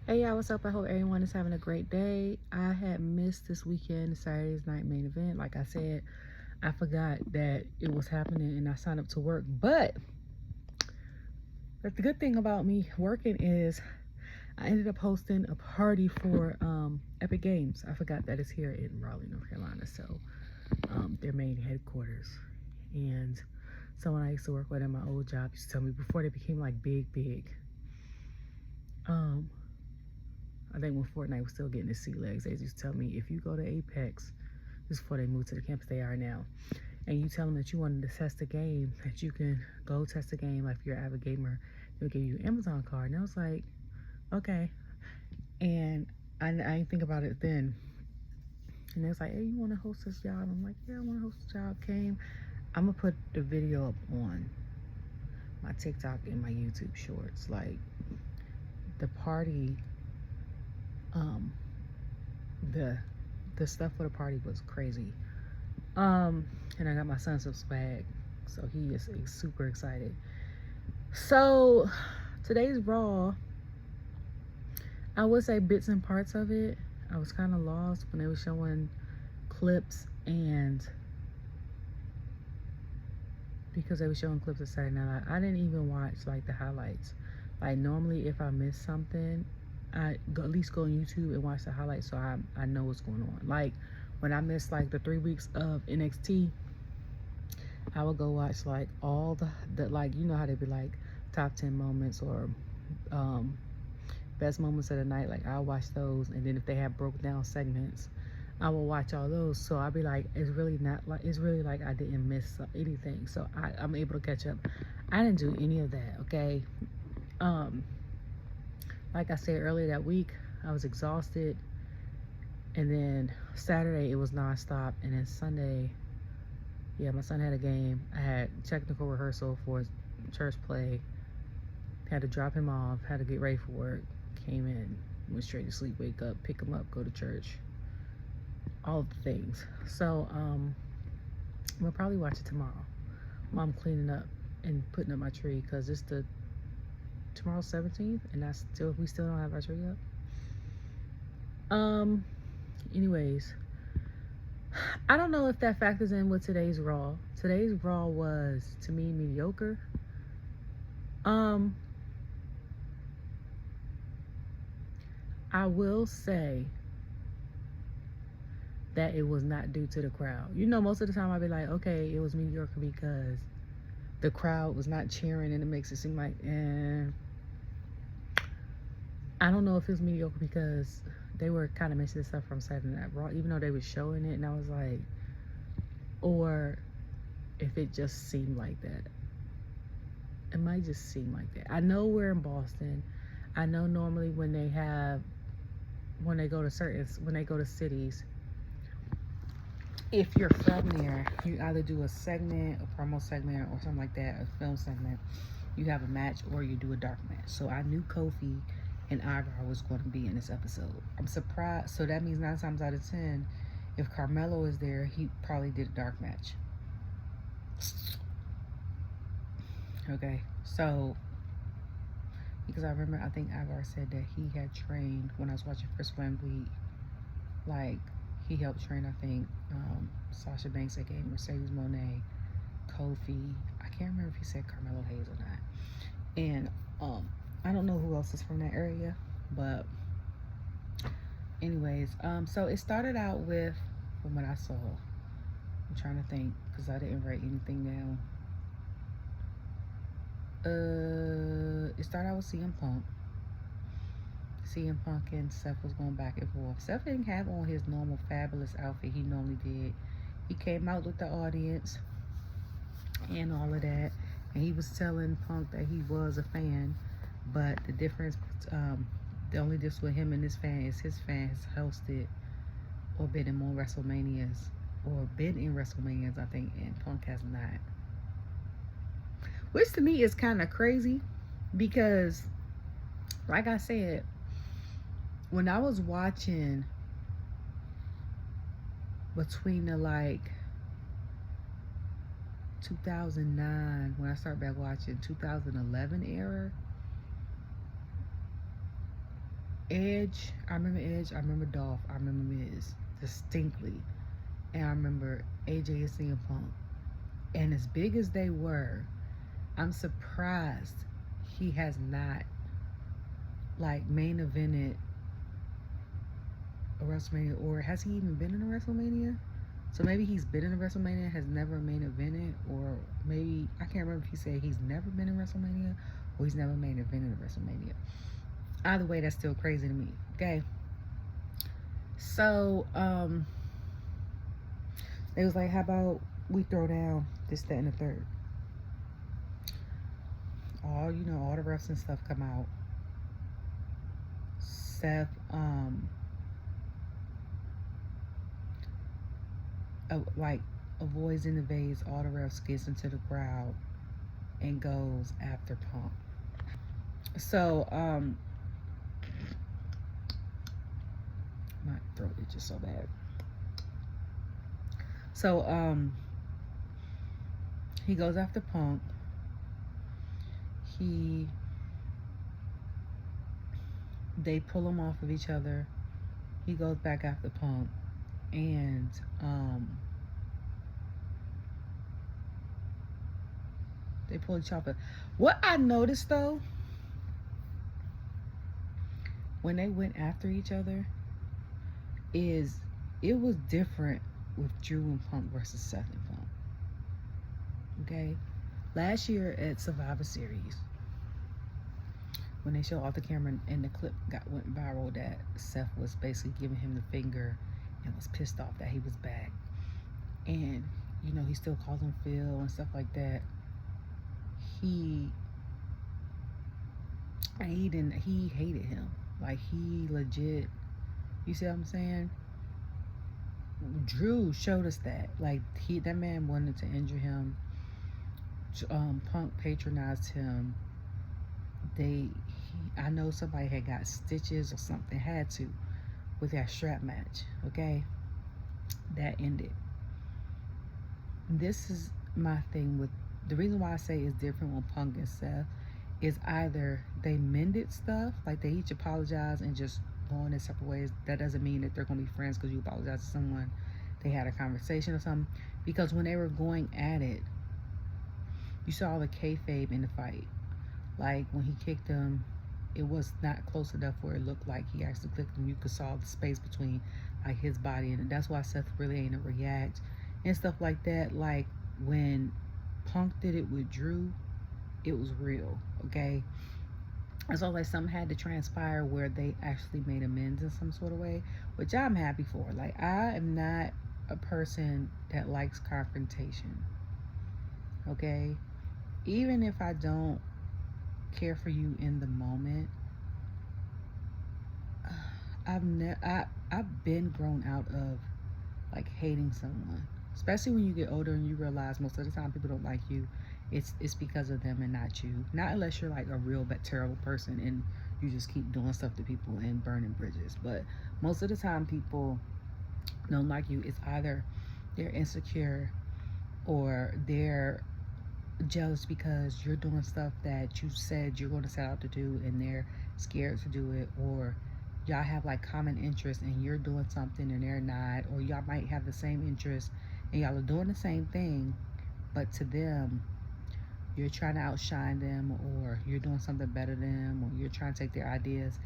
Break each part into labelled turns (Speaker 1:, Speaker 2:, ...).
Speaker 1: Hey y'all, what's up? I hope everyone is having a great day. I had missed this weekend, Saturday's night main event. Like I said, I forgot that it was happening and I signed up to work. But the good thing about me working is I ended up hosting a party for Epic Games. I forgot that it's here in Raleigh, North Carolina. So their main headquarters. And someone I used to work with at my old job used to tell me before they became like big. Um, I think when Fortnite was still getting its sea legs, they used to tell me if you go to Apex, this is before they moved to the campus they are now, and you tell them that you wanted to test the game, that you can go test the game. Like if you're an avid gamer, they'll give you an Amazon card. And I was like, okay. And I didn't think about it then. And they was like, hey, you want to host this job? I'm like, yeah, I want to host this job. Came. I'm going to put the video up on my TikTok and my YouTube shorts. Like the party, the stuff for the party was crazy. And I got my son some swag, so he is super excited. So today's Raw, I would say bits and parts of it. I was kind of lost when they were showing clips, and because they were showing clips of Saturday Night Live, I didn't even watch like the highlights. Like normally, if I miss something, I go, at least go on YouTube and watch the highlights so I know what's going on. Like when I missed like the 3 weeks of NXT, I would go watch like all the like, you know how they be like top 10 moments or best moments of the night. Like I'll watch those, and then if they have broke down segments, I will watch all those. So I'll be like, it's really like I didn't miss anything. So I'm able to catch up. I didn't do any of that. Okay. Um, like I said earlier that week, I was exhausted, and then Saturday it was nonstop, and then Sunday, yeah, my son had a game. I had technical rehearsal for church play. Had to drop him off. Had to get ready for work. Came in, went straight to sleep. Wake up, pick him up, go to church. All the things. So we'll probably watch it tomorrow. Mom cleaning up and putting up my tree because it's tomorrow's 17th, and we still don't have our tree up. Anyways, I don't know if that factors in with today's Raw. Today's Raw was, to me, mediocre. I will say that it was not due to the crowd. You know, most of the time I'd be like, okay, it was mediocre because the crowd was not cheering, and it makes it seem like, I don't know if it was mediocre because they were kind of missing stuff from Saturday Night Raw, even though they were showing it, and I was like, or if it just seemed like that. It might just seem like that. I know we're in Boston. I know normally when they go to cities, if you're from there, you either do a segment, a promo segment, or something like that, a film segment. You have a match, or you do a dark match. So I knew Kofi and Ivar was going to be in this episode. I'm surprised. So that means 9 times out of 10, if Carmelo is there, he probably did a dark match. Okay, so because I remember, I think Ivar said that he had trained when I was watching First Wembley, like he helped train, I think, Sasha Banks again, Mercedes Moné, Kofi. I can't remember if he said Carmelo Hayes or not. And I don't know who else is from that area, but anyways, so it started out with, from what I saw, I'm trying to think because I didn't write anything down. It started out with CM Punk. CM Punk and Seth was going back and forth. Seth didn't have on his normal fabulous outfit he normally did. He came out with the audience and all of that, and he was telling Punk that he was a fan, but the difference, the only difference with him and his fan is his fans hosted or been in more WrestleManias, or been in WrestleManias, I think, and Punk has not. Which to me is kind of crazy because, like I said, when I was watching between the like 2009, when I started back watching 2011 era, Edge, I remember Edge, I remember Dolph, I remember Miz distinctly. And I remember AJ and CM Punk. And as big as they were, I'm surprised he has not like main evented a WrestleMania, or has he even been in a WrestleMania? So maybe he's been in a WrestleMania, has never main evented, or maybe I can't remember if he said he's never been in WrestleMania or he's never main evented a WrestleMania. Either way, that's still crazy to me. Okay. So it was like, how about we throw down this, that, and the third? All all the refs and stuff come out. Seth like avoids and evades all the refs, gets into the crowd and goes after Punk. So my throat is just so bad. So he goes after Punk. They pull him off of each other. He goes back after Punk, and they pull each other. What I noticed though, when they went after each other, is it was different with Drew and Punk versus Seth and Punk. Okay, last year at Survivor Series, when they showed off the camera and the clip went viral, that Seth was basically giving him the finger and was pissed off that he was back, and he still calls him Phil and stuff like that. He hated him. Like, he legit, you see what I'm saying? Drew showed us that. Like, that man wanted to injure him. Punk patronized him. I know somebody had got stitches or something, had to, with that strap match. Okay, that ended. This is my thing with the reason why I say it's different with Punk and Seth is either they mended stuff, like they each apologize and just go in their separate ways. That doesn't mean that they're gonna be friends because you apologize to someone. They had a conversation or something. Because when they were going at it, you saw the kayfabe in the fight. Like, when he kicked him, it was not close enough where it looked like he actually clicked him. You could saw the space between like his body, and that's why Seth really ain't a react and stuff like that. Like, when Punk did it with Drew, it was real. Okay, it's all like something had to transpire where they actually made amends in some sort of way, which I'm happy for. Like, I am not a person that likes confrontation. Okay, even if I don't care for you in the moment, I've been grown out of like hating someone, especially when you get older and you realize most of the time people don't like you. It's because of them and not you. Not unless you're like a real but terrible person and you just keep doing stuff to people and burning bridges. But most of the time people don't like you. It's either they're insecure or they're jealous because you're doing stuff that you said you're going to set out to do and they're scared to do it, or y'all have like common interests and you're doing something and they're not, or y'all might have the same interests and y'all are doing the same thing, but to them you're trying to outshine them, or you're doing something better than them, or you're trying to take their ideas,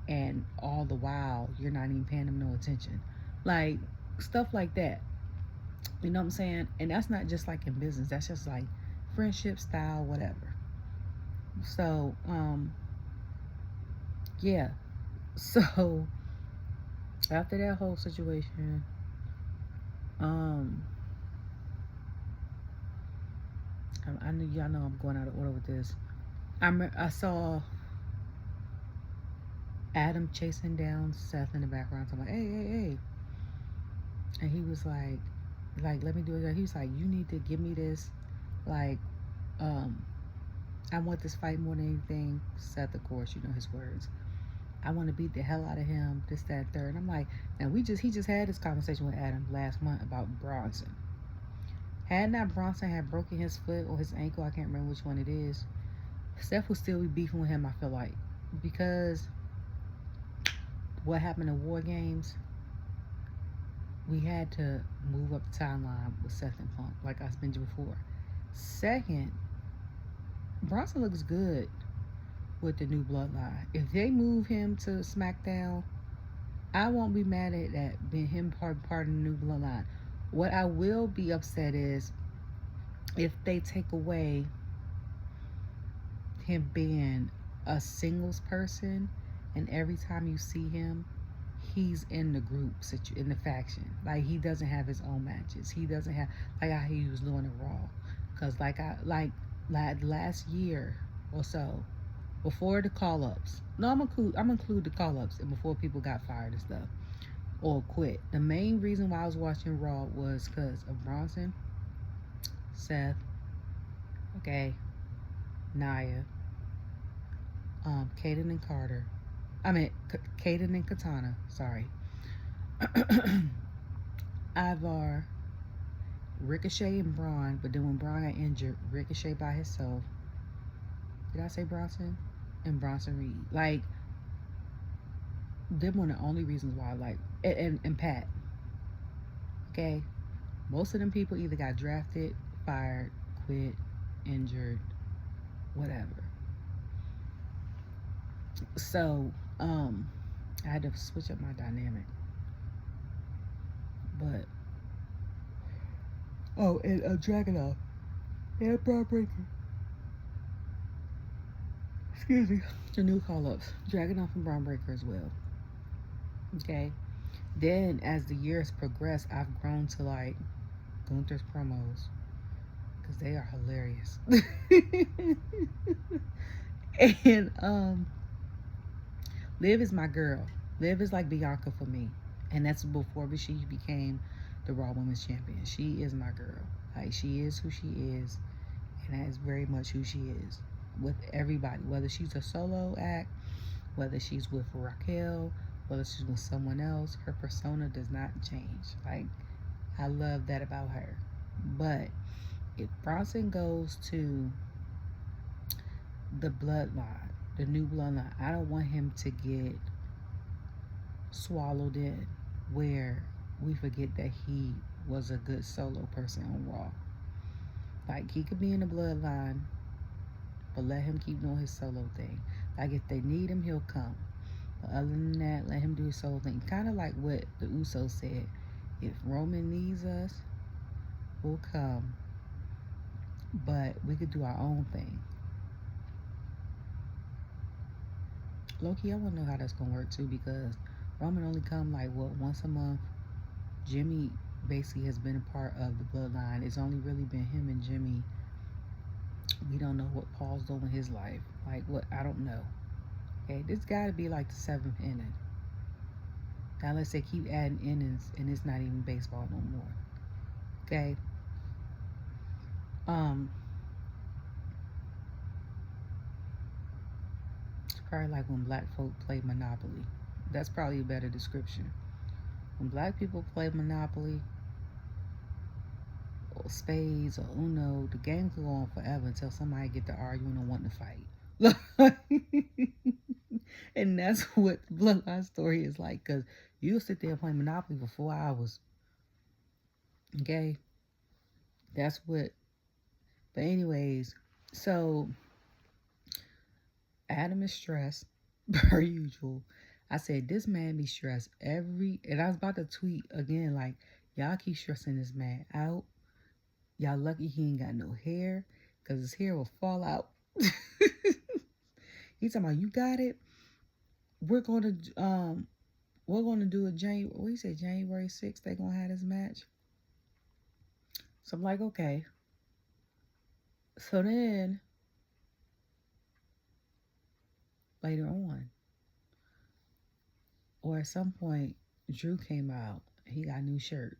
Speaker 1: and all the while you're not even paying them no attention. Like, stuff like that, you know what I'm saying? And that's not just like in business, that's just like friendship style, whatever. So yeah, so after that whole situation, I know y'all know I'm going out of order with this. I saw Adam chasing down Seth in the background. So I'm like, hey, and he was like let me do it. He was like, you need to give me this. Like, I want this fight more than anything. Seth, of course, you know his words. I want to beat the hell out of him. This, that, third. I'm like, now he just had this conversation with Adam last month about Bronson. Had not Bronson had broken his foot or his ankle, I can't remember which one it is, Seth would still be beefing with him, I feel like. Because what happened in War Games, we had to move up the timeline with Seth and Punk, like I mentioned before. Second, Bronson looks good with the new bloodline. If they move him to SmackDown, I won't be mad at that being him part of the new bloodline. What I will be upset is if they take away him being a singles person, and every time you see him, he's in the group, in the faction. Like, he doesn't have his own matches. He doesn't have, like how he was doing it Raw. Because last year or so, before the call-ups, no, I'm include the call-ups and before people got fired and stuff or quit. The main reason why I was watching Raw was because of Bronson, Seth, okay, Nia, Kayden and Carter. I mean, Kayden and Katana. Sorry. Ivar, Ricochet and Bron. But then when Bron got injured, Ricochet by himself. Did I say Bronson? And Bronson Reed. Like, them were the only reasons why I like. And Pat. Okay? Most of them people either got drafted, fired, quit, injured, whatever. So, I had to switch up my dynamic. But, oh, and Dragunov. And Bron Breakker. Excuse me. The new call-ups. Dragunov and Bron Breakker as well. Okay? Then, as the years progress, I've grown to like Gunther's promos. Because they are hilarious. And, Liv is my girl. Liv is like Bianca for me. And that's before she became the Raw Women's Champion. She is my girl. Like, she is who she is. And that is very much who she is. With everybody. Whether she's a solo act, whether she's with Raquel, whether she's with someone else, her persona does not change. Like, I love that about her. But if Bronson goes to the bloodline, the new bloodline, I don't want him to get swallowed in where we forget that he was a good solo person on Raw. Like, he could be in the bloodline, but let him keep doing his solo thing. Like, if they need him, he'll come. But other than that, let him do his solo thing. Kind of like what the Usos said. If Roman needs us, we'll come. But we could do our own thing. Low-key, I want to know how that's going to work too, because Roman only come like, what, once a month? Jimmy basically has been a part of the bloodline. It's only really been him and Jimmy. We don't know what Paul's doing in his life. Like, what? I don't know. Okay, this got to be like the 7th inning. Unless they keep adding innings and it's not even baseball no more. Okay. It's probably like when black folk play Monopoly. That's probably a better description. When black people play Monopoly or spades or Uno, the game can go on forever until somebody get to arguing or wanting to fight. And that's what the bloodline story is like, because you'll sit there playing Monopoly for 4 hours. Okay? That's what. But anyways, so Adam is stressed, per usual. I said, this man be stressed and I was about to tweet again, like, y'all keep stressing this man out. Y'all lucky he ain't got no hair, because his hair will fall out. He's talking about, you got it? We're going to do a January, what he said, January 6th, they going to have this match. So I'm like, okay. So then, later on, or at some point, Drew came out. He got a new shirt.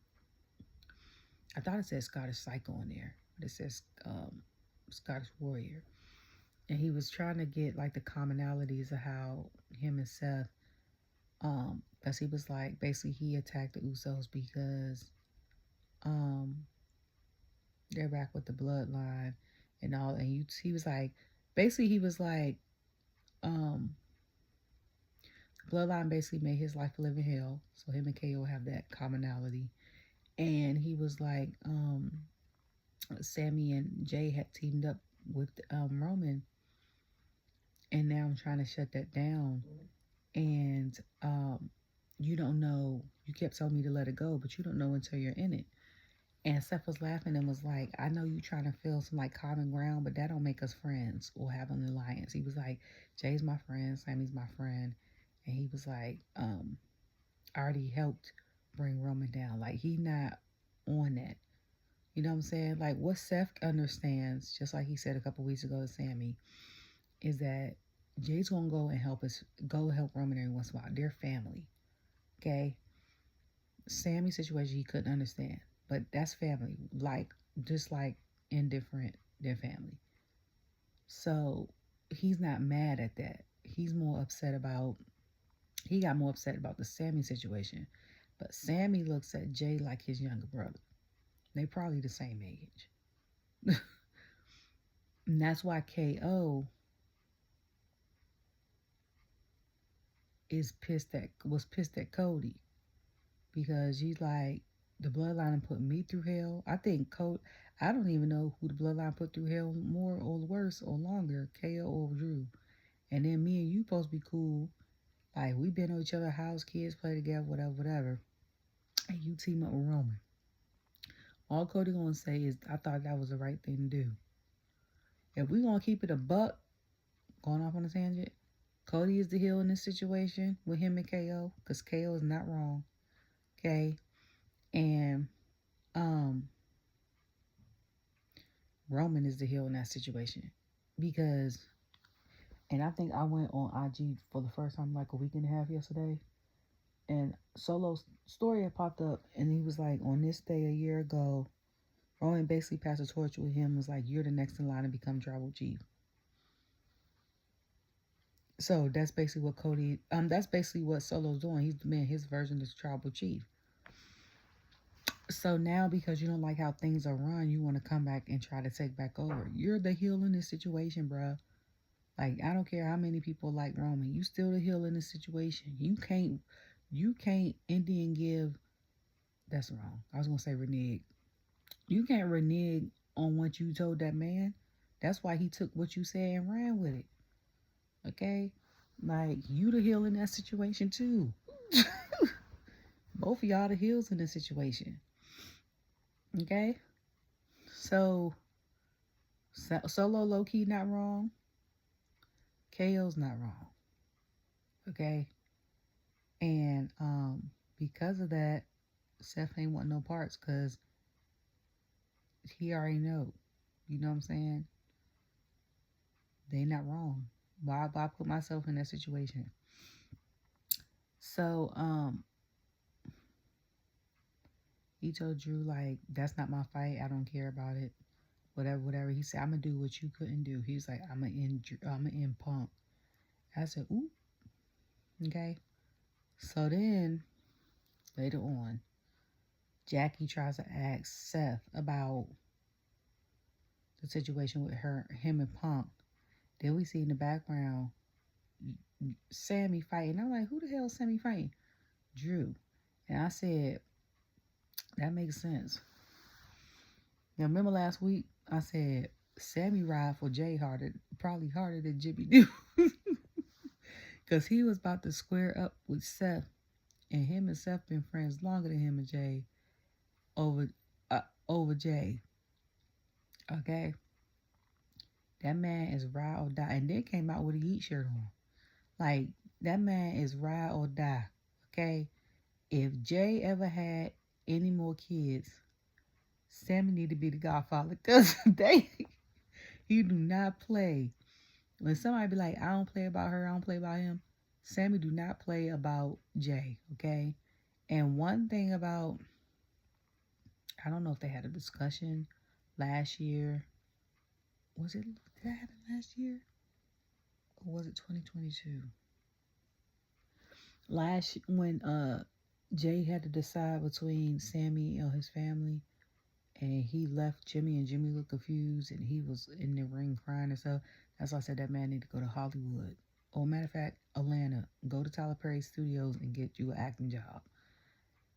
Speaker 1: I thought it said Scottish Psycho in there, but it says Scottish Warrior. And he was trying to get like the commonalities of how him and Seth, because he was like, basically he attacked the Usos because they're back with the bloodline and all. And he was like, basically he was like, Bloodline basically made his life a living hell. So him and KO have that commonality. And he was like, Sami and Jay had teamed up with Roman, and now I'm trying to shut that down. And you don't know. You kept telling me to let it go, but you don't know until you're in it. And Seth was laughing and was like, I know you trying to feel some like common ground, but that don't make us friends or have an alliance. He was like, Jay's my friend, Sami's my friend. And he was like, I already helped bring Roman down. Like, he not on that. You know what I'm saying? Like, what Seth understands, just like he said a couple weeks ago to Sami, is that Jay's gonna go and help Roman every once in a while. They're family. Okay? Sami's situation he couldn't understand. But that's family. Like, just like indifferent, they're family. So he's not mad at that. He got more upset about the Sami situation. But Sami looks at Jay like his younger brother. They probably the same age. And that's why KO was pissed at Cody. Because he's like, the bloodline put me through hell. I don't even know who the bloodline put through hell more or worse or longer, KO or Drew. And then me and you supposed to be cool. Like, we been on each other's house, kids play together, whatever. And you team up with Roman. All Cody gonna say is, I thought that was the right thing to do. If we gonna keep it a buck, going off on a tangent, Cody is the heel in this situation with him and KO, because KO is not wrong. Okay? And Roman is the heel in that situation. Because, and I think I went on IG for the first time like a week and a half yesterday, and Solo's story had popped up, and he was like, on this day a year ago, Roman basically passed the torch with him, was like, you're the next in line to become tribal chief. So that's basically what Solo's doing. He's doing his version of tribal chief. So now, because you don't like how things are run, you want to come back and try to take back over. You're the heel in this situation, bruh. Like, I don't care how many people like Roman. You still the heel in this situation. You can't Indian give. That's wrong. I was going to say renege. You can't renege on what you told that man. That's why he took what you said and ran with it. Okay? Like, you the heel in that situation too. Both of y'all the heels in this situation. Okay? So, Solo low-key not wrong. KO's not wrong. Okay? And because of that, Seth ain't want no parts, because he already know. You know what I'm saying? They not wrong. Why put myself in that situation? So, he told Drew, like, that's not my fight. I don't care about it. Whatever. He said, I'm going to do what you couldn't do. He's like, I'm going to end Punk. I said, ooh. Okay. So then, later on, Jackie tries to ask Seth about the situation with him and Punk. Then we see in the background Sami fighting. I'm like, who the hell is Sami fighting? Drew. And I said, that makes sense. Now, remember last week, I said, Sami ride for Jay probably harder than Jimmy do. Because he was about to square up with Seth. And him and Seth been friends longer than him and Jay over Jay. Okay? That man is ride or die. And then came out with a Yeet shirt on. Like, that man is ride or die. Okay? If Jay ever had any more kids, Sami need to be the godfather. Because he do not play. When somebody be like, I don't play about her, I don't play about him, Sami do not play about Jay. Okay? And one thing about, I don't know if they had a discussion last year. Did that happen last year? Or was it 2022? When Jay had to decide between Sami and his family, and he left Jimmy, and Jimmy looked confused, and he was in the ring crying and stuff. That's why I said that man need to go to Hollywood. or matter of fact, Atlanta, go to Tyler Perry Studios and get you an acting job.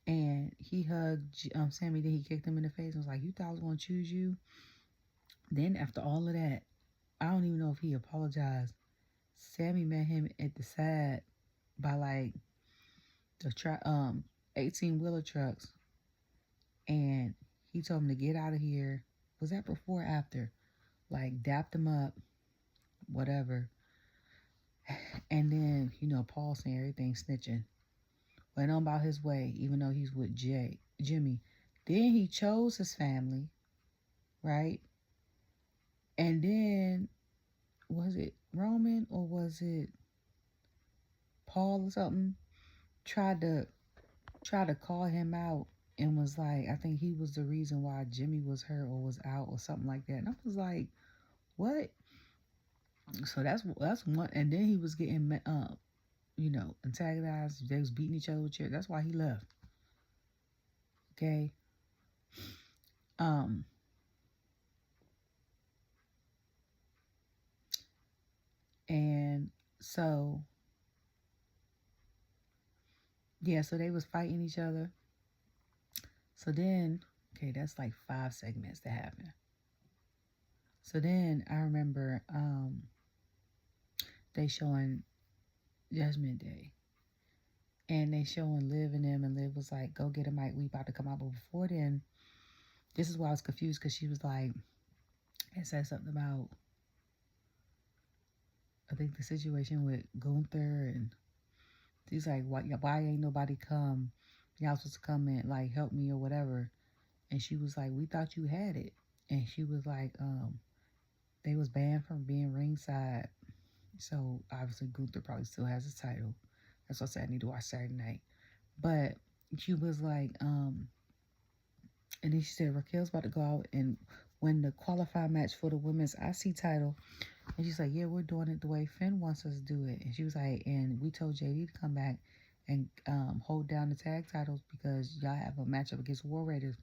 Speaker 1: And he hugged Sami, then he kicked him in the face and was like, you thought I was going to choose you? Then after all of that, I don't even know if he apologized. Sami met him at the side by like the 18-wheeler trucks, and he told him to get out of here. Was that before or after? Like, dapped him up, whatever. And then, Paul saying everything snitching. Went on about his way, even though he's with Jimmy. Then he chose his family, right? And then, was it Roman or was it Paul or something? Tried to call him out and was like, I think he was the reason why Jimmy was hurt or was out or something like that. And I was like, what? So that's one. And then he was getting antagonized. They was beating each other with chairs. That's why he left. Okay. And so so they was fighting each other. So then, okay, that's like 5 segments that happened. So then I remember they showing Judgment Day. And they showing Liv and them, and Liv was like, go get a mic, we about to come out. But before then, this is why I was confused, because she was like, it said something about, I think the situation with Gunther, and he's like, why ain't nobody come? Y'all supposed to come and like help me or whatever. And she was like, we thought you had it. And she was like, they was banned from being ringside. So obviously Gunther probably still has his title. That's why I said I need to watch Saturday night. But she was like, and then she said Raquel's about to go out and win the qualifying match for the women's IC title. And she's like, yeah, we're doing it the way Finn wants us to do it. And she was like, and we told JD to come back and hold down the tag titles because y'all have a matchup against War Raiders.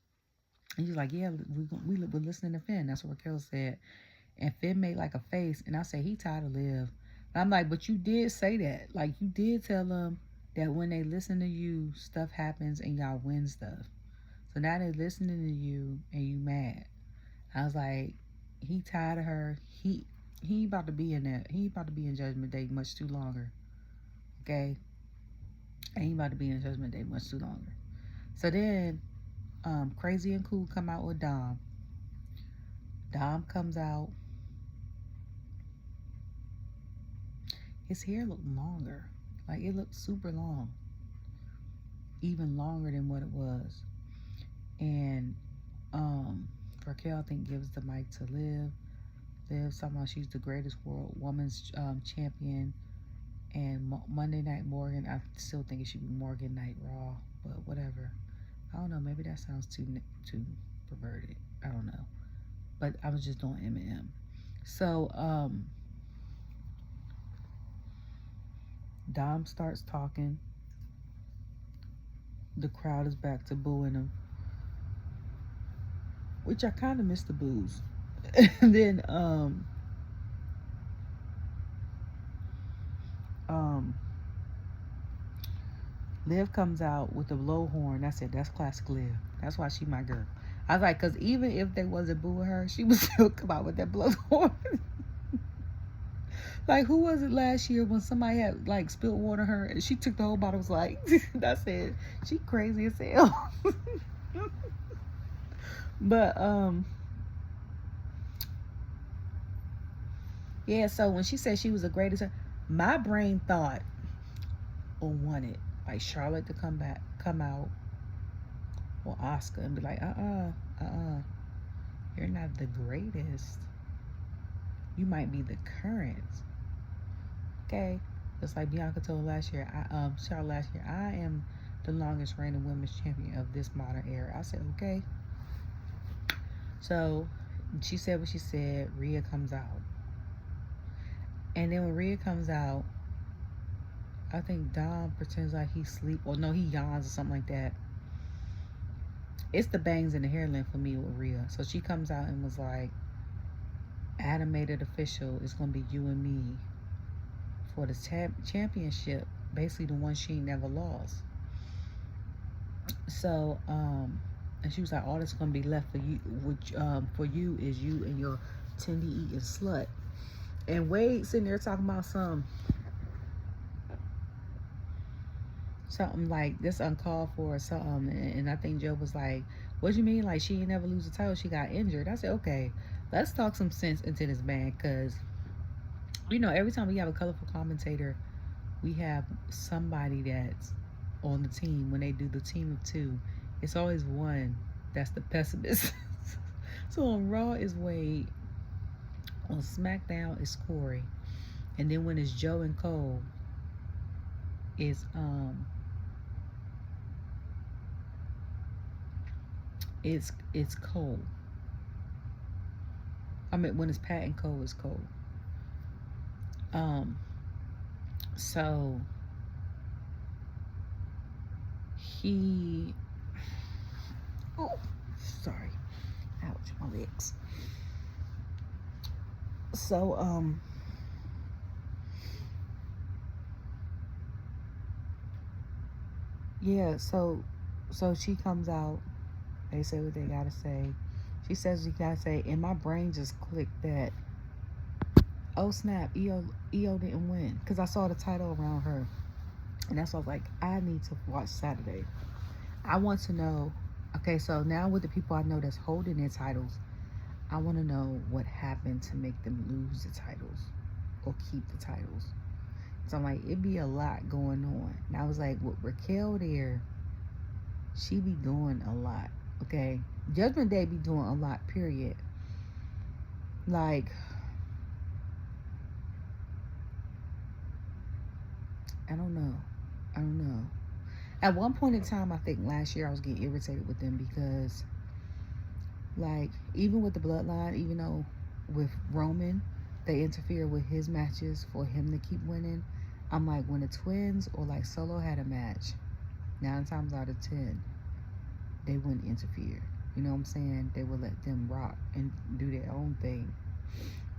Speaker 1: And she's like, yeah, we're listening to Finn. That's what Raquel said. And Finn made like a face, and I said, he tired of Liv. And I'm like, but you did say that. Like, you did tell them that when they listen to you, stuff happens and y'all win stuff. So now they're listening to you and you mad. I was like, he tired of her. He about to be in there. He about to be in Judgment Day much too longer. Okay? And he about to be in Judgment Day much too longer. So then, Crazy and Cool come out with Dom. Dom comes out. His hair looked longer. Like, it looked super long. Even longer than what it was. And Raquel, I think, gives the mic to Liv. Liv, somehow she's the greatest world women's champion. And Monday Night Morgan, I still think it should be Morgan Night Raw. But whatever. I don't know. Maybe that sounds too perverted. I don't know. But I was just doing M&M. So, Dom starts talking. The crowd is back to booing him, which I kind of miss the boos. And then Liv comes out with the blowhorn. I said, that's classic Liv. That's why she my girl. I was like, because even if they wasn't booing her, she would still come out with that blowhorn. Like, who was it last year when somebody had like spilled water on her and she took the whole bottle? Was like, I said, she crazy as hell. But yeah, so when she said she was the greatest, my brain thought or wanted like Charlotte to come out, or Oscar, and be like, you're not the greatest. You might be the current. Okay, just like Bianca told Charlotte last year, I am the longest reigning women's champion of this modern era. I said, okay. So she said what she said. Rhea comes out. And then when Rhea comes out, I think Dom pretends like he sleep, or no, he yawns or something like that. It's the bangs and the hair length for me with Rhea. So she comes out and was like, animated official, it's going to be you and me for the championship, basically the one she never lost. So, and she was like, all that's gonna be left for you, which for you is you and your tendy eating slut. And Wade sitting there talking about something like this uncalled for or something. And I think Joe was like, what do you mean? Like, she ain't never lose the title, she got injured. I said, okay, let's talk some sense into this man, because every time we have a colorful commentator, we have somebody that's on the team. When they do the team of two, it's always one that's the pessimist. So on Raw is Wade, on SmackDown is Corey, and then when it's Joe and Cole, it's Cole. I mean, when it's Pat and Cole, it's Cole. So he, oh, sorry, ouch, my legs. So yeah, so she comes out, they say what they gotta say. She says you gotta say, and my brain just clicked that, oh snap, EO didn't win, because I saw the title around her, and that's why I was like, I need to watch Saturday. I want to know, okay, so now with the people I know that's holding their titles, I want to know what happened to make them lose the titles or keep the titles. So I'm like, it'd be a lot going on. And I was like, with Raquel there, she be doing a lot, okay? Judgment Day be doing a lot, period. Like, I don't know. At one point in time, I think last year, I was getting irritated with them because, like, even with the bloodline, even though with Roman, they interfere with his matches for him to keep winning. I'm like, when the twins or like Solo had a match, 9 times out of 10, they wouldn't interfere. You know what I'm saying? They would let them rock and do their own thing,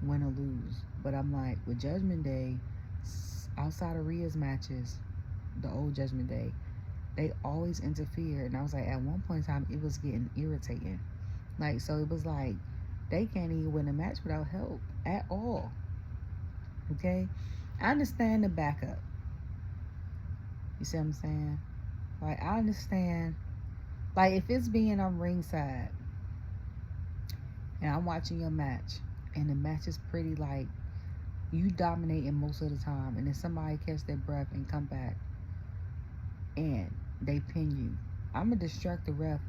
Speaker 1: win or lose. But I'm like, with Judgment Day, outside of Rhea's matches, the old Judgment Day, they always interfere. And I was like, at one point in time, it was getting irritating. Like, so it was like, they can't even win a match without help at all. Okay? I understand the backup. You see what I'm saying? Like, I understand. Like, if it's being on ringside and I'm watching your match and the match is pretty, like, you dominating most of the time, and then somebody catch their breath and come back and they pin you, I'm going to distract the ref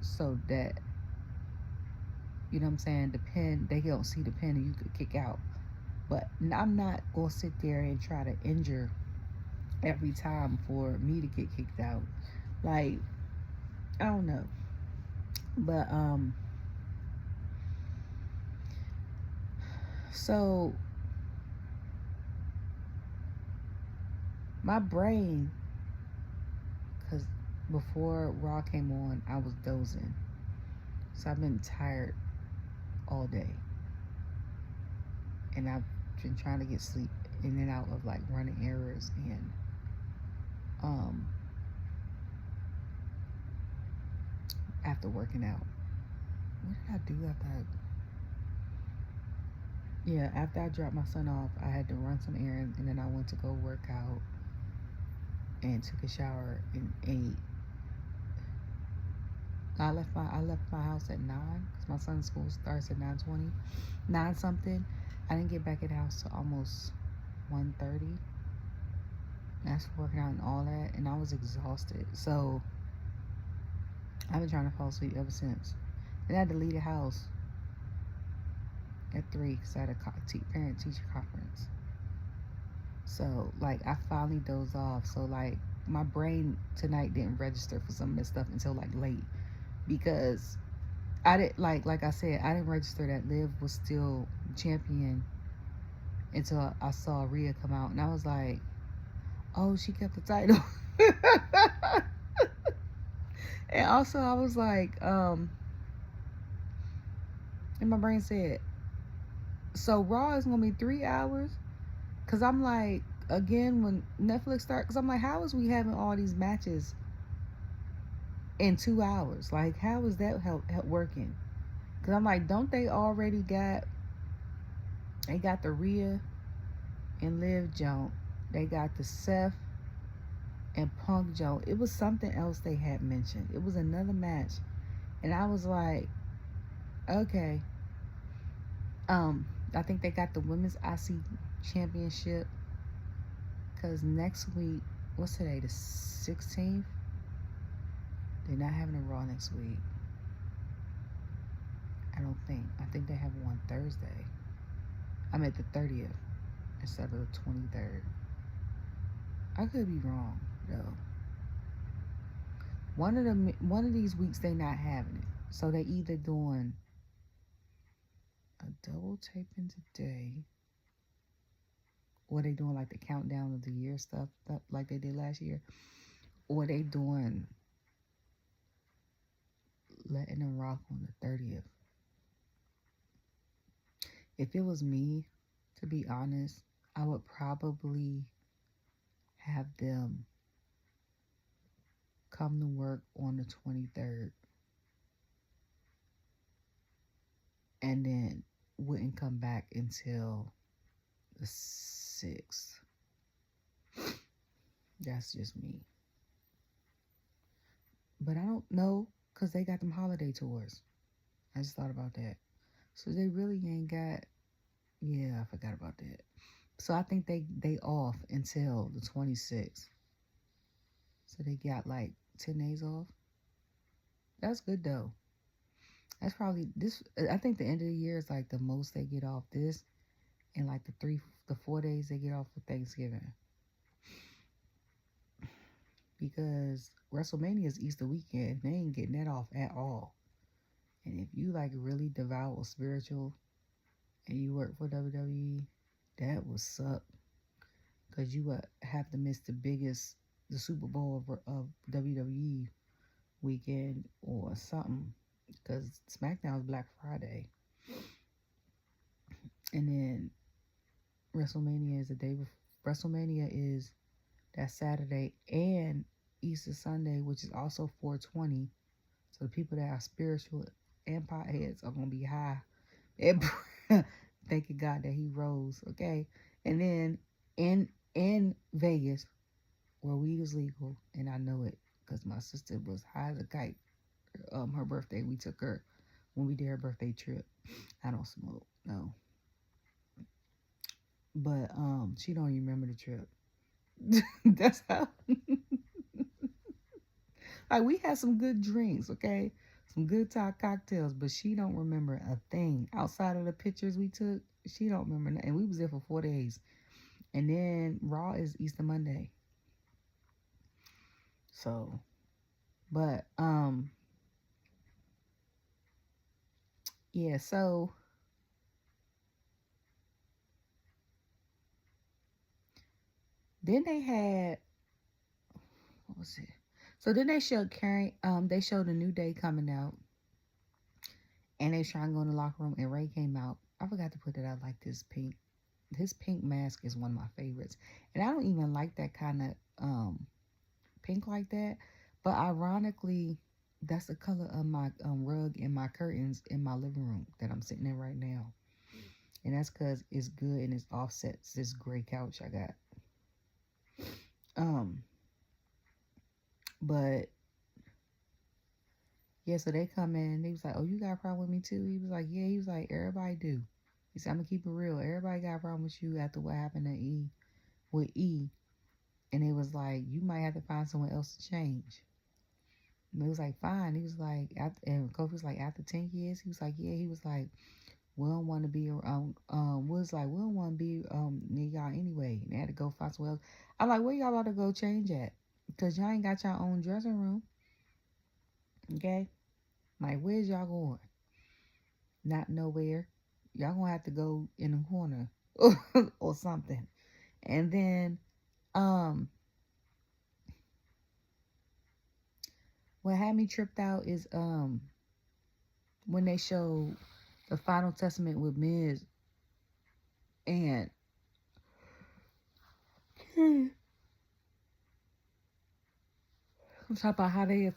Speaker 1: so that, you know what I'm saying, the pin, they don't see the pin and you could kick out. But I'm not going to sit there and try to injure every time for me to get kicked out. Like, I don't know. But, so, my brain, because before Raw came on, I was dozing. So I've been tired all day. And I've been trying to get sleep in and out of like running errands and after working out. What did I do after after I dropped my son off, I had to run some errands, and then I went to go work out and took a shower and ate. I left my house at 9 because my son's school starts at 9:20, 9 something. I didn't get back at the house till almost 1:30. That's working out and all that, and I was exhausted. So I've been trying to fall asleep ever since. Then I had to leave the house at 3 because I had a parent-teacher conference. So, like, I finally dozed off. So, like, my brain tonight didn't register for some of this stuff until, like, late. Because I didn't, like I said, I didn't register that Liv was still champion until I saw Rhea come out. And I was like, oh, she kept the title. And also, I was like, and my brain said, so Raw is going to be 3 hours? Because I'm like, again when Netflix starts, because I'm like, how is we having all these matches in 2 hours? Like, how is that help working? Because I'm like, don't they already got, they got the Rhea and Liv joint, they got the Seth and Punk joint. It was something else they had mentioned. It was another match, and I was like, okay. I think they got the women's IC championship, because next week, what's today, the 16th? They're not having a Raw next week. I don't think. I think they have one Thursday. I'm at the 30th instead of the 23rd. I could be wrong though. One of these weeks they not having it, so they either doing a double taping today, or they doing like the countdown of the year stuff like they did last year, or they doing letting them rock on the 30th. If it was me, to be honest, I would probably have them come to work on the 23rd and then wouldn't come back until the 6th. That's just me. But I don't know, because they got them holiday tours. I just thought about that. So they really ain't got, yeah, I forgot about that. So I think they off until the 26th. So they got like 10 days off. That's good though. That's probably this. I think the end of the year is like the most they get off this, and like the 4 days they get off for Thanksgiving. Because WrestleMania is Easter weekend. They ain't getting that off at all. And if you like really devout or spiritual and you work for WWE, that would suck. Because you would have to miss the Super Bowl of WWE weekend or something. Because SmackDown is Black Friday. And then WrestleMania is the day before. WrestleMania is that Saturday and Easter Sunday, which is also 420. So the people that are spiritual and potheads are going to be high. Thanking God that he rose, okay? And then in Vegas, where weed is legal, and I know it because my sister was high as a kite. Her birthday, we took her when we did her birthday trip. I don't smoke, no. But she don't even remember the trip. That's how. Like, we had some good drinks, okay? Some good top cocktails, but she don't remember a thing. Outside of the pictures we took, she don't remember nothing. And we was there for 4 days. And then Raw is Easter Monday. So, but, yeah, so then they had, what was it? So then they showed they showed a New Day coming out. And they trying to go in the locker room, and Ray came out. I forgot to put that out, like this pink. His pink mask is one of my favorites. And I don't even like that kind of pink like that. But ironically, that's the color of my rug and my curtains in my living room that I'm sitting in right now. And that's because it's good and it offsets this gray couch I got. But yeah, so they come in and they was like, oh, you got a problem with me too? He was like, yeah. He was like, everybody do. He said, I'm gonna keep it real. Everybody got a problem with you after what happened to with E. And it was like, you might have to find someone else to change. And it was like, fine. He was like, and Kofi was like, after 10 years, he was like, yeah. He was like, we don't want to be we don't want to be near y'all anyway. And they had to go find someone else. I'm like, where y'all about to go change at? Because y'all ain't got your own dressing room. Okay? Like, where's y'all going? Not nowhere. Y'all gonna have to go in the corner or something. And then what had me tripped out is when they showed the Final Testament with Miz and Talk about how they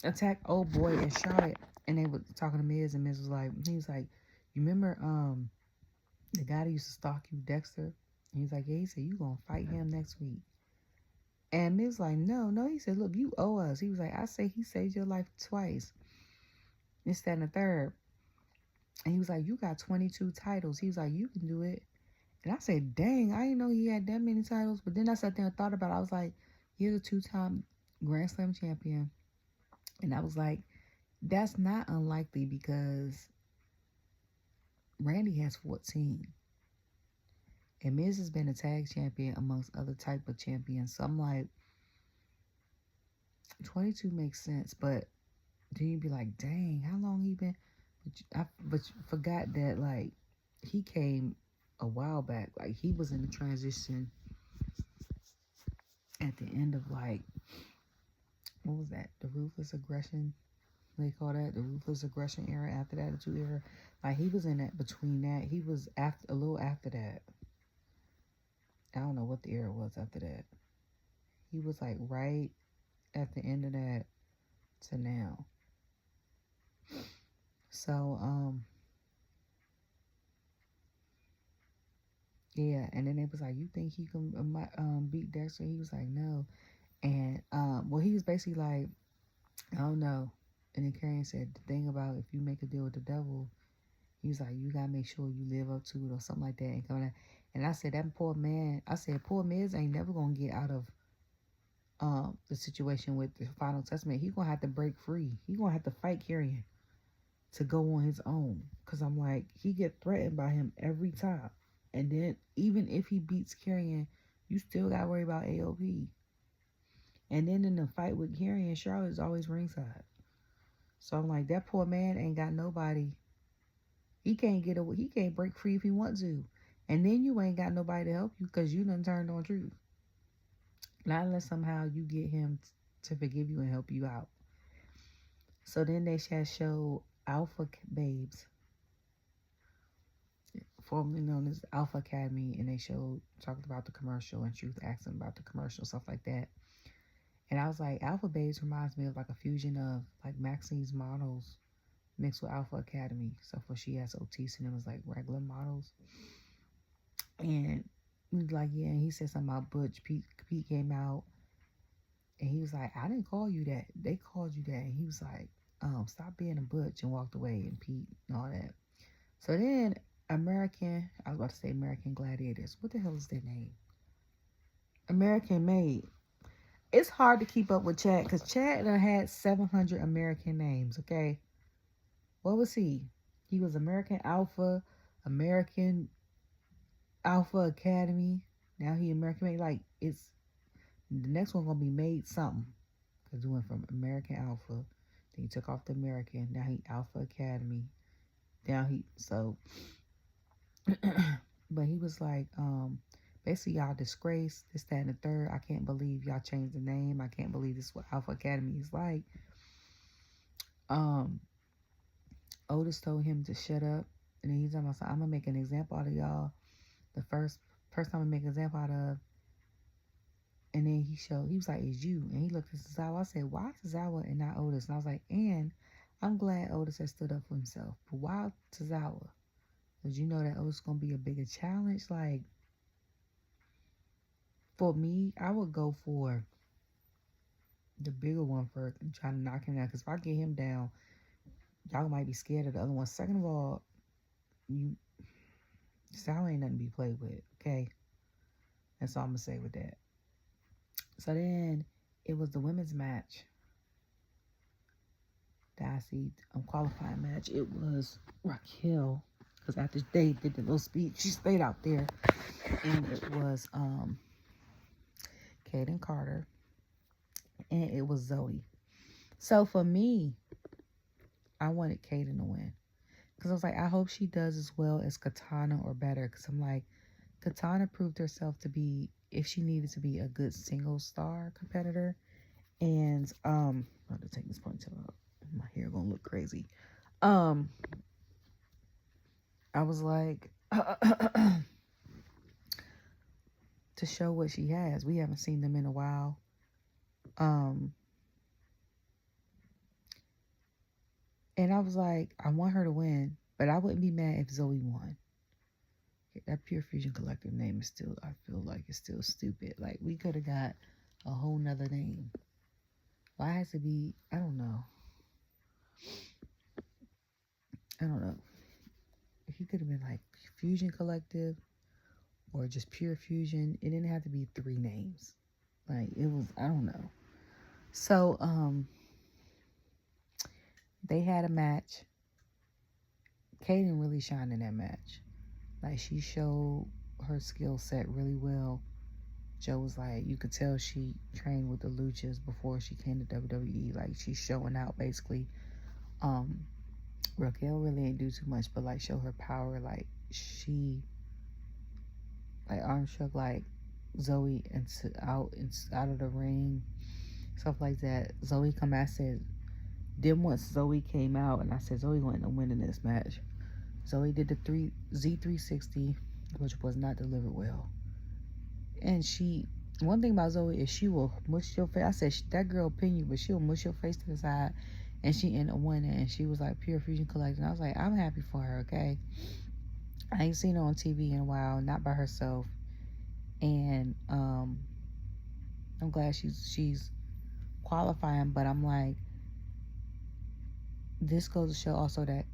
Speaker 1: attacked old boy and Charlotte, and they were talking to Miz, and Miz was like, he was like, you remember the guy that used to stalk you, Dexter? And he's like, yeah. He said, you gonna fight him next week. And Miz was like, no. He said, look, you owe us. He was like, I say he saved your life twice. This, that, and the third. And he was like, you got 22 titles. He was like, you can do it. And I said, dang, I didn't know he had that many titles. But then I sat there and thought about it. I was like, he's a 2-time Grand Slam champion. And I was like, that's not unlikely because Randy has 14. And Miz has been a tag champion amongst other type of champions. So I'm like, 22 makes sense. But then you'd be like, dang, how long he been? But you forgot that, like, he came a while back. Like, he was in the transition at the end of, like, what was that? The Ruthless Aggression? They call that the Ruthless Aggression era. After that, the 2 era. Like, he was in that, between that. He was after, a little after that. I don't know what the era was after that. He was, like, right at the end of that to now. So, yeah, and then it was like, you think he can beat Dexter? He was like, no. And, well, he was basically like, I don't know. And then Karrion said, the thing about if you make a deal with the devil, he was like, you gotta make sure you live up to it or something like that. And I said, that poor man, I said, poor Miz ain't never gonna get out of the situation with the Final Testament. He gonna have to break free. He gonna have to fight Karrion to go on his own. Cause I'm like, he get threatened by him every time. And then even if he beats Karrion, you still gotta worry about AOP. And then in the fight with Karrion, Charlotte's always ringside. So I'm like, that poor man ain't got nobody. He can't get away. He can't break free if he wants to. And then you ain't got nobody to help you because you done turned on Truth. Not unless somehow you get him to forgive you and help you out. So then they show Alpha Babes, formerly known as Alpha Academy, and they talked about the commercial and Truth asked them about the commercial, stuff like that. And I was like, Alpha Babes reminds me of like a fusion of like Maxine's models mixed with Alpha Academy. So for she has Otis and it was like regular models. And he was like, yeah, and he said something about Butch. Pete came out and he was like, I didn't call you that. They called you that. And he was like, stop being a Butch, and walked away, and Pete and all that. So then I was about to say American Gladiators. What the hell is their name? American Made. It's hard to keep up with Chad because Chad done had 700 American names, okay? What was he? He was American Alpha, American Alpha Academy. Now he American Made. Like, it's the next one gonna be Made something. Because he went from American Alpha, then he took off the American, now he Alpha Academy. But he was like, basically y'all disgrace, this, that, and the third. I can't believe y'all changed the name. I can't believe this is what Alpha Academy is like. Otis told him to shut up. And then he's talking about, I'm gonna make an example out of y'all. The first person I'm gonna make an example out of. And then he was like, it's you. And he looked at Tozawa. I said, why Tozawa and not Otis? And I was like, and I'm glad Otis has stood up for himself. But why Tozawa? Because you know that Otis is going to be a bigger challenge. Like, for me, I would go for the bigger one first and try to knock him down. Because if I get him down, y'all might be scared of the other one. Second of all, Tozawa ain't nothing to be played with, okay? That's all I'm going to say with that. So then it was the women's match. That I see qualifying match. It was Raquel, because after they did the little speech, she stayed out there. And it was Kayden Carter, and it was Zoey. So for me, I wanted Kayden to win, because I was like, I hope she does as well as Katana or better, because I'm like, Katana proved herself to be, if she needed to be, a good single star competitor. And I'm going to take this ponytail out. My hair gonna look crazy. I was like, to show what she has. We haven't seen them in a while. And I was like, I want her to win, but I wouldn't be mad if Zoey won. That Pure Fusion Collective name is still, I feel like it's still stupid. Like, we could have got a whole nother name. Why has it be, I don't know. He could have been like Fusion Collective or just Pure Fusion. It didn't have to be 3 names. Like, it was, I don't know. So, they had a match. Kayden really shined in that match. Like, she showed her skill set really well. Joe was like, you could tell she trained with the Luchas before she came to WWE. Like, she's showing out, basically. Raquel really ain't do too much, but, like, show her power. Like, she, like, arm struck, like, Zoey out of the ring, stuff like that. Zoey come out, said, then once Zoey came out, and I said, Zoey going to win in this match. Zoey did the Z360, which was not delivered well. And one thing about Zoey is she will mush your face. I said, that girl pin you, but she'll mush your face to the side. And she ended up winning. And she was like, Pure Fusion Collective. And I was like, I'm happy for her, okay? I ain't seen her on TV in a while, not by herself. And I'm glad she's qualifying. But I'm like, this goes to show also that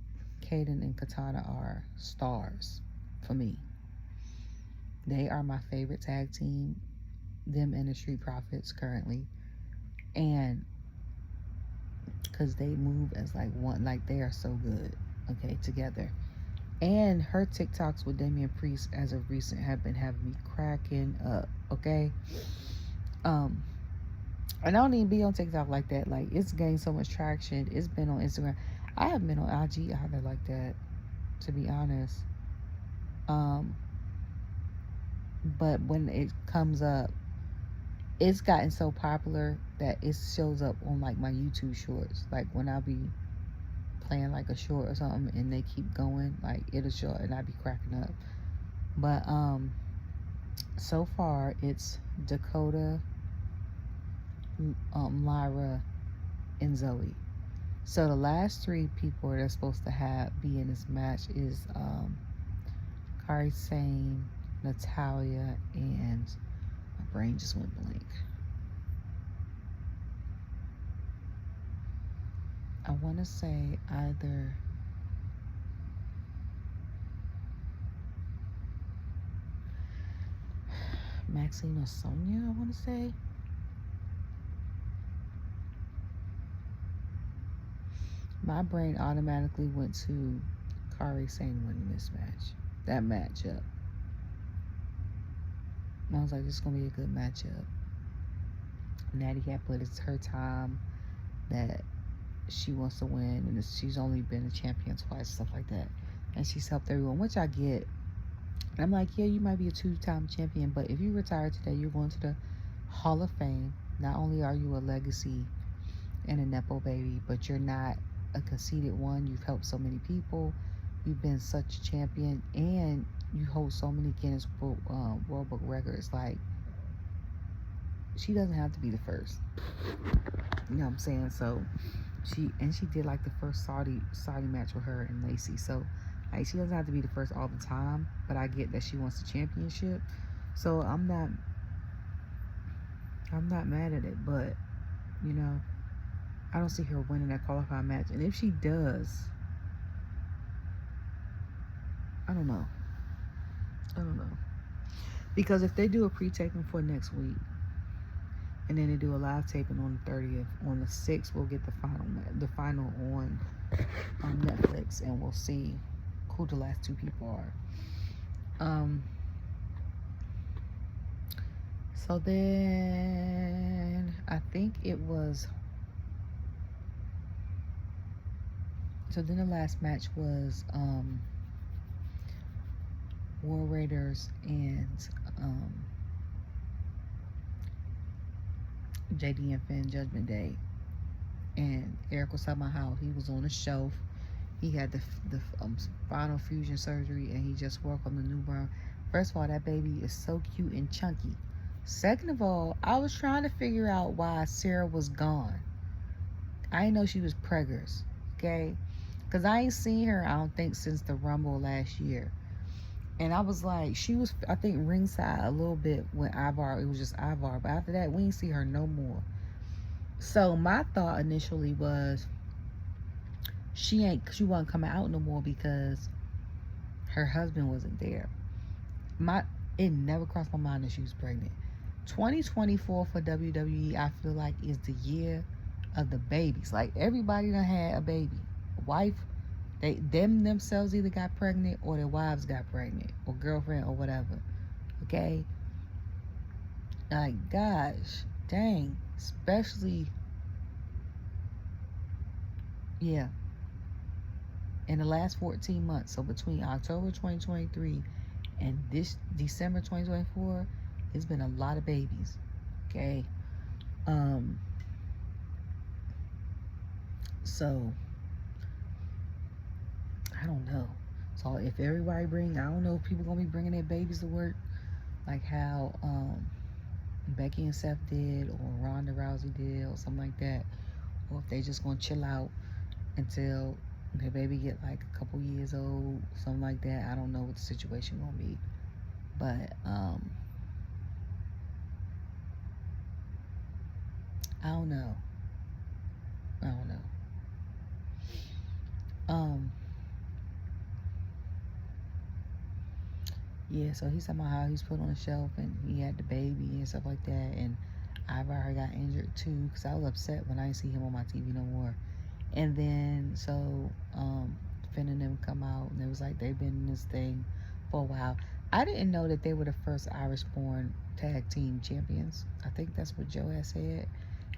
Speaker 1: Kayden and Katana are stars for me. They are my favorite tag team, them and the Street Profits currently. And because they move as like one, like they are so good, okay, together. And her TikToks with Damian Priest as of recent have been having me cracking up, okay? And I don't even be on TikTok like that. Like, it's gained so much traction. It's been on Instagram. I haven't been on IG either like that, to be honest. But when it comes up, it's gotten so popular that it shows up on like my YouTube shorts. Like, when I be playing like a short or something and they keep going, like, it'll show and I be cracking up. But so far it's Dakota, Lyra, and Zoey. So the last 3 people that are supposed to be in this match is Kairi Sane, Natalya, and my brain just went blank. I want to say either Maxine or Sonya, I want to say. My brain automatically went to Kairi Sane winning this match. That matchup. I was like, this is going to be a good matchup. Natty had put it's her time that she wants to win, and she's only been a champion twice, stuff like that. And she's helped everyone, which I get. And I'm like, yeah, you might be a 2-time champion, but if you retire today, you're going to the Hall of Fame. Not only are you a legacy and a Nepo baby, but you're not a conceited one. You've helped so many people. You've been such a champion, and you hold so many Guinness World Book records. Like, she doesn't have to be the first. You know what I'm saying? So she did like the first Saudi match with her and Lacey. So like, she doesn't have to be the first all the time, but I get that she wants the championship. So I'm not mad at it, but you know, I don't see her winning that qualifying match. And if she does, I don't know. Because if they do a pre-taping for next week, and then they do a live taping on the 30th, on the 6th, we'll get the final on Netflix, and we'll see who the last 2 people are. So then I think it was. So then the last match was War Raiders and JD and Finn Judgment Day. And Eric was talking about how he was on a shelf. He had the final fusion surgery, and he just worked on the newborn. First of all, that baby is so cute and chunky. Second of all, I was trying to figure out why Sarah was gone. I didn't know she was preggers, okay? Because I ain't seen her, I don't think, since the Rumble last year. And I was like, she was, I think, ringside a little bit when Ivar, it was just Ivar. But after that, we didn't see her no more. So my thought initially was, she wasn't coming out no more because her husband wasn't there. It never crossed my mind that she was pregnant. 2024 for WWE, I feel like, is the year of the babies. Like, everybody done had a baby. Wife, themselves either got pregnant or their wives got pregnant or girlfriend or whatever. Okay? Like, gosh, dang. Especially, yeah, in the last 14 months. So between October 2023 and this December 2024, it's been a lot of babies. Okay? So I don't know. So if everybody I don't know if people gonna be bringing their babies to work, like how Becky and Seth did, or Ronda Rousey did, or something like that, or if they just gonna chill out until their baby get like a couple years old, something like that. I don't know what the situation gonna be, but I don't know. I don't know. Yeah, so he's talking about how he's put on a shelf and he had the baby and stuff like that. And Ivar got injured too, because I was upset when I didn't see him on my TV no more. And then, so, Finn and them come out and it was like they've been in this thing for a while. I didn't know that they were the first Irish-born tag team champions. I think that's what Joe had said.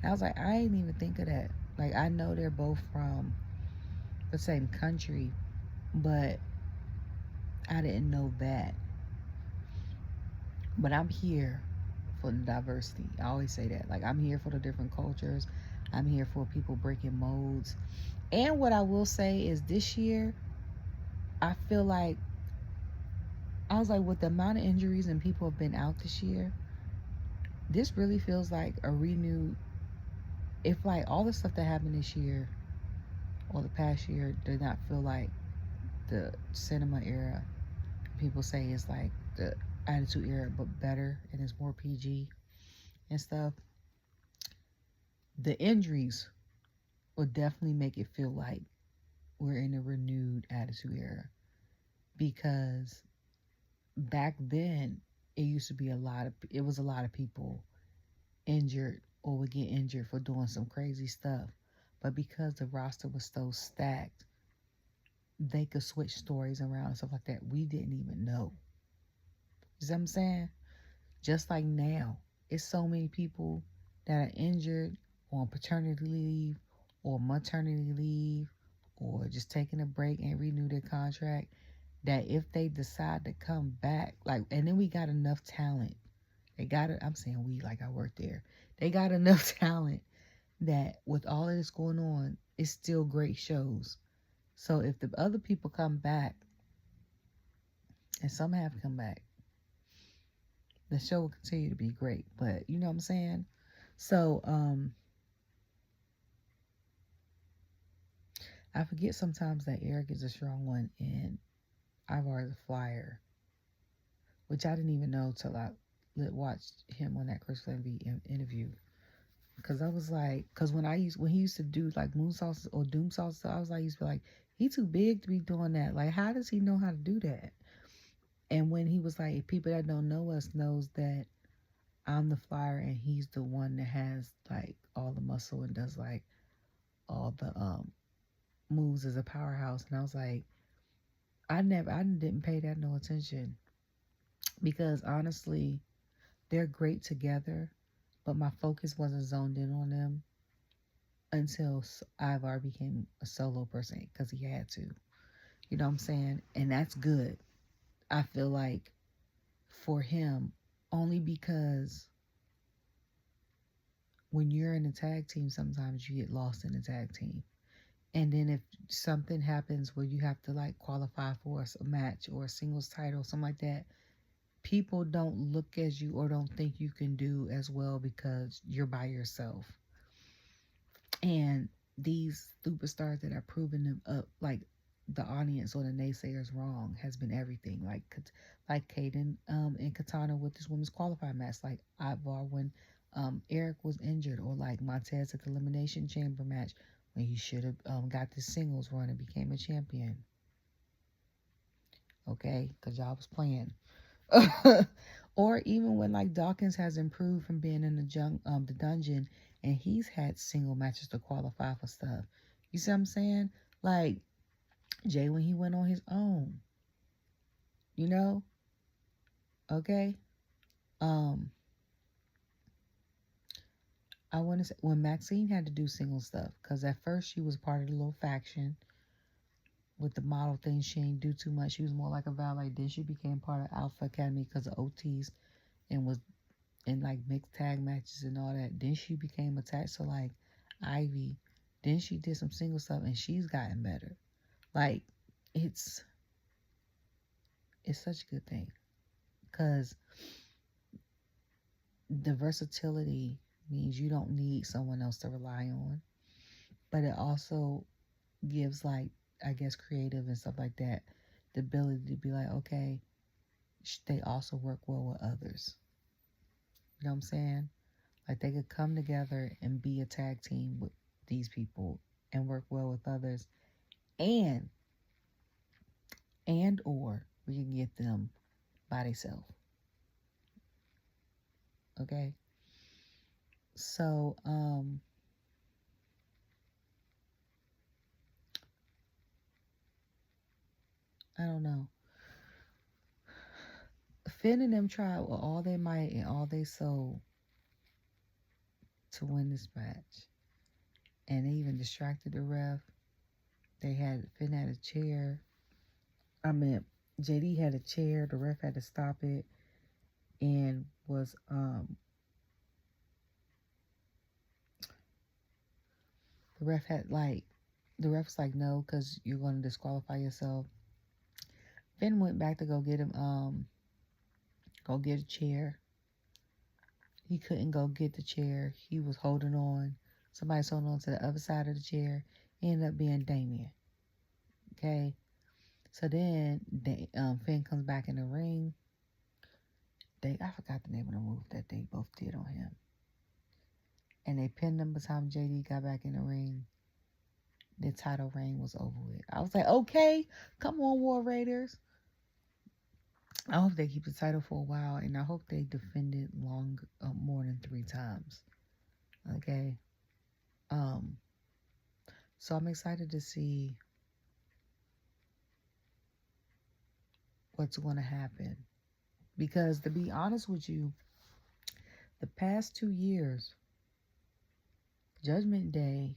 Speaker 1: And I was like, I didn't even think of that. Like, I know they're both from the same country, but I didn't know that. But I'm here for the diversity. I always say that. Like, I'm here for the different cultures. I'm here for people breaking molds. And what I will say is this year, I feel like, I was like, with the amount of injuries and people have been out this year, this really feels like a renewed, if like all the stuff that happened this year or the past year did not feel like the cinema era. People say it's like the Attitude Era, but better and it's more PG and stuff. The injuries will definitely make it feel like we're in a renewed Attitude Era, because back then it was a lot of people injured or would get injured for doing some crazy stuff. But because the roster was so stacked, they could switch stories around and stuff like that. We didn't even know. You see what I'm saying? Just like now, it's so many people that are injured on paternity leave or maternity leave or just taking a break and renew their contract, that if they decide to come back, like, and then we got enough talent. They got it. I'm saying we, like I work there. They got enough talent that with all of this going on, it's still great shows. So if the other people come back, and some have come back, the show will continue to be great. But you know what I'm saying? So I forget sometimes that Eric is a strong one and Ivar is a flyer, which I didn't even know till I watched him on that Chris Flamby interview. Cause I was like, cause when he used to do like moonsaults or doomsaults, I was like, he used to be like, he too big to be doing that. Like, how does he know how to do that? And when he was like, people that don't know us knows that I'm the flyer and he's the one that has like all the muscle and does like all the moves as a powerhouse. And I was like, I didn't pay that no attention, because honestly, they're great together, but my focus wasn't zoned in on them until Ivar became a solo person, because he had to. You know what I'm saying? And that's good. I feel like for him, only because when you're in a tag team, sometimes you get lost in the tag team. And then if something happens where you have to like qualify for a match or a singles title, something like that, people don't look at you or don't think you can do as well because you're by yourself. And these superstars that are proving them up, like the audience or the naysayers wrong, has been everything. Like Kayden and Katana with this women's qualified match, like Ivar when Eric was injured, or like Montez at the Elimination Chamber match when he should have got the singles run and became a champion. Okay, because y'all was playing. Or even when like Dawkins has improved from being in the dungeon, and he's had single matches to qualify for stuff. You see what I'm saying? Like Jay when he went on his own. You know? Okay? I want to say when Maxine had to do single stuff, because at first she was part of the little faction with the model thing. She didn't do too much. She was more like a valet. Then she became part of Alpha Academy because of OTs and was in like mixed tag matches and all that. Then she became attached to like Ivy. Then she did some single stuff and she's gotten better. Like it's such a good thing because the versatility means you don't need someone else to rely on, but it also gives like, I guess, creative and stuff like that the ability to be like, okay, they also work well with others. You know what I'm saying? Like they could come together and be a tag team with these people and work well with others, and or we can get them by themselves. Okay? So, I don't know. Finn and them tried with all their might and all their soul to win this match. And they even distracted the ref. Finn had a chair. JD had a chair. The ref had to stop it. And was, the ref was like, no, because you're going to disqualify yourself. Finn went back to go get him, go get a chair. He couldn't go get the chair. He was holding on. Somebody's holding on to the other side of the chair. It ended up being Damien. Okay? So then Finn comes back in the ring. I forgot the name of the move that they both did on him. And they pinned him by the time JD got back in the ring. The title reign was over with. I was like, okay, come on, War Raiders. I hope they keep the title for a while, and I hope they defend it more than 3 times. Okay? So I'm excited to see what's going to happen. Because to be honest with you, the past 2 years, Judgment Day,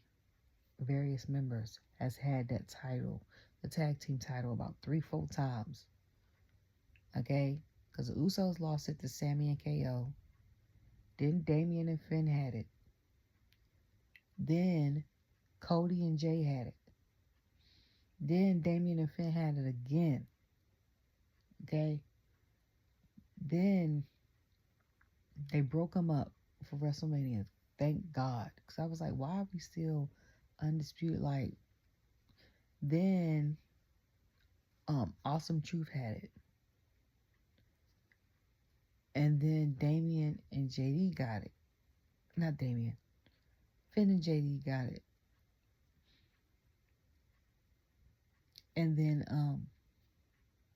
Speaker 1: various members, has had that title, the tag team title, about 3-4 times. Okay? Because the Usos lost it to Sami and KO. Then Damien and Finn had it. Then Cody and Jay had it. Then Damien and Finn had it again. Okay? Then they broke them up for WrestleMania. Thank God. Because I was like, why are we still undisputed? Like, then Awesome Truth had it. And then Damien and JD got it. Not Damien. Finn and JD got it. And then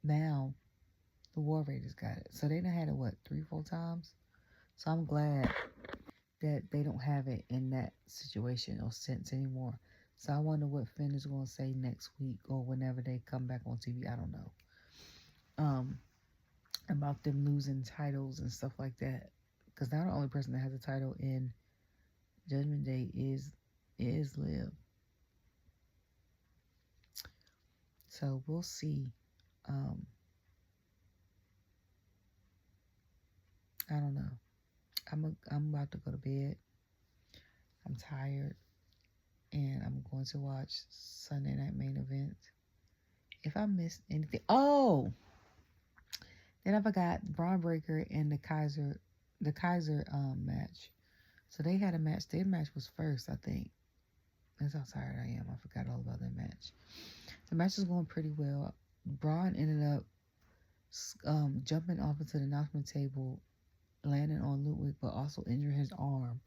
Speaker 1: now the War Raiders got it. So they done had it, 3-4 times? So I'm glad that they don't have it in that situation or sense anymore. So I wonder what Finn is going to say next week or whenever they come back on TV. I don't know. About them losing titles and stuff like that. Because now the only person that has a title in Judgment Day is Liv. So we'll see. I don't know. I'm about to go to bed. I'm tired. And I'm going to watch Sunday Night Main Event. If I missed anything. Oh! Then I forgot Braun Breaker and the Kaiser match. So they had a match. Their match was first, I think. That's how tired I am. I forgot all about that match. The match was going pretty well. Braun ended up jumping off into the announcement table, landing on Ludwig, but also injuring his arm.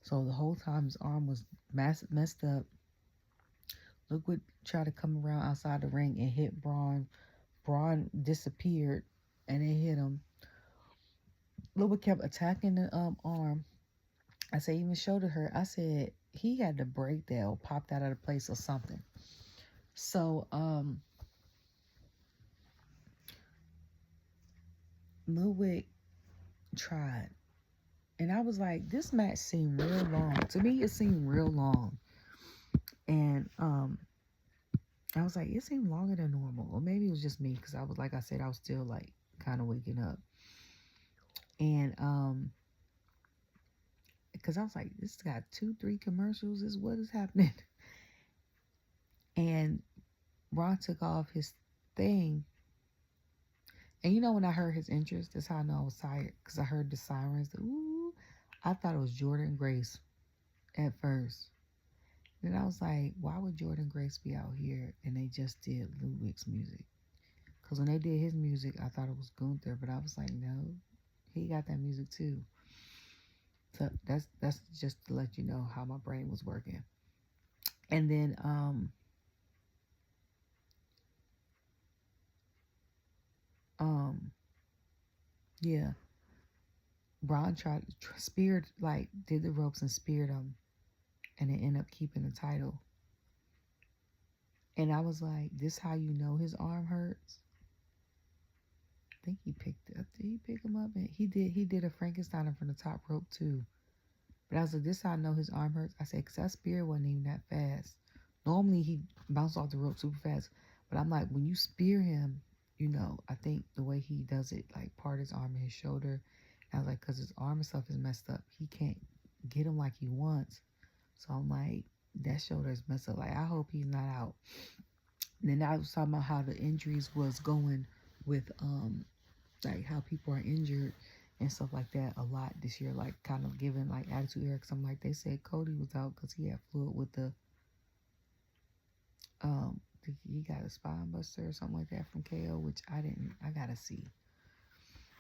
Speaker 1: So the whole time his arm was messed up. Ludwig tried to come around outside the ring and hit Braun. Braun disappeared and it hit him. Ludwig kept attacking the arm. I said, even showed it her. I said he had to break that or popped out of the place or something. So Ludwig tried. And I was like, this match seemed real long. To me, it seemed real long. And I was like, it seemed longer than normal. Or maybe it was just me because I was, like I said, I was still like kind of waking up. And because I was like, this got 2-3 commercials. Is what is happening. And Ron took off his thing. And you know, when I heard his entrance, that's how I know I was tired. Because I heard the sirens. Ooh, I thought it was Jordan Grace at first. Then I was like, why would Jordan Grace be out here? And they just did Ludwig's music. Because when they did his music, I thought it was Gunther. But I was like, no, he got that music too. So that's just to let you know how my brain was working. And then yeah, Bron speared, like did the ropes and speared him, and it ended up keeping the title. And I was like, this how you know his arm hurts? I think he picked up. Did he pick him up? And he did a Frankenstein from the top rope too. But I was like, this how I know his arm hurts. I said, because that spear wasn't even that fast. Normally he bounced off the rope super fast. But I'm like, when you spear him, you know, I think the way he does it, like part his arm and his shoulder. And I was like, because his arm and stuff is messed up. He can't get him like he wants. So I'm like, that shoulder is messed up. Like, I hope he's not out. And then I was talking about how the injuries was going with like how people are injured and stuff like that a lot this year, like kind of giving like attitude era. Cause I'm like, they said Cody was out because he had fluid with the he got a spine buster or something like that from KO, which I gotta see.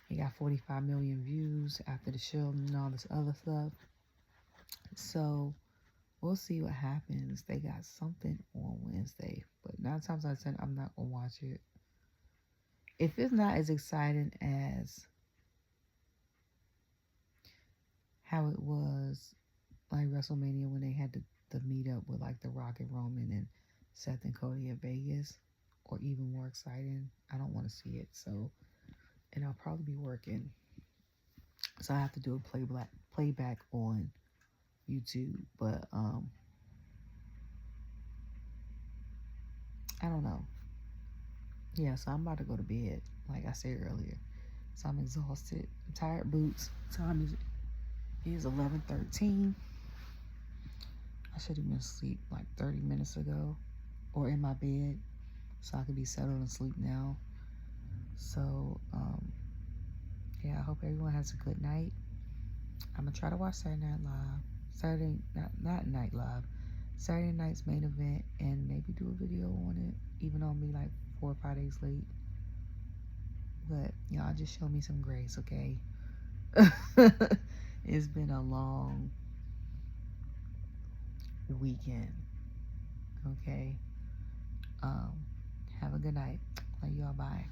Speaker 1: He got 45 million views after the show and all this other stuff. So we'll see what happens. They got something on Wednesday, but 9 times out of 10, I'm not gonna watch it. If it's not as exciting as how it was like WrestleMania when they had the meet up with like The Rock and Roman and Seth and Cody in Vegas, or even more exciting, I don't want to see it. So, and I'll probably be working, so I have to do a playback on YouTube. But I don't know. Yeah, so I'm about to go to bed, like I said earlier. So I'm exhausted. I'm tired boots. Time is 11:13. I should have been asleep like 30 minutes ago, or in my bed, so I could be settled and sleep now. So yeah, I hope everyone has a good night. I'm gonna try to watch Saturday Night Live. Not Night Live. Saturday night's main event, and maybe do a video on it, even though I'll be like 4 or 5 days late. But y'all just show me some grace, okay? It's been a long weekend, okay? Have a good night. Love y'all. Bye.